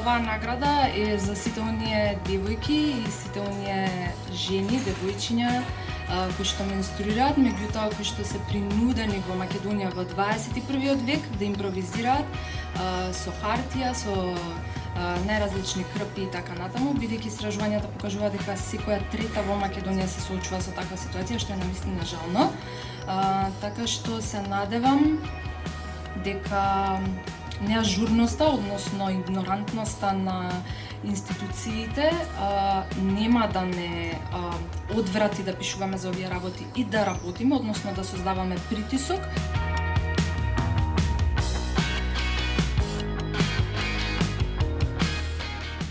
оваа награда е за сите оние девојки и сите оние жени, девојчиња кои што менструираат, меѓутоа кои што се принудени во Македонија во 21 век да импровизираат со хартија, со најразлични крпи и така натаму, бидејќи истражувањата покажуваат дека секоја трета во Македонија се соочува со таква ситуација, што е навистина жално. Така што се надевам дека неажурноста, односно игнорантноста на институциите нема да не одврати да пишуваме за овие работи и да работиме, односно да создаваме притисок.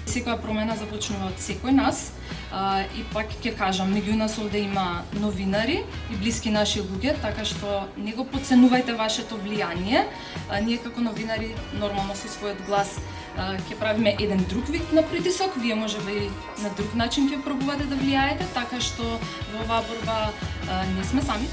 Секоја промена започнува од секој нас и пак ќе кажам, меѓу нас овде има новинари и блиски наши луѓе, така што не го потценувајте вашето влијание. Ние како новинари нормално со својот глас ќе правиме еден друг вид на притисок, вие можеби на друг начин ќе пробувате да влијаете, така што во оваа борба не сме сами.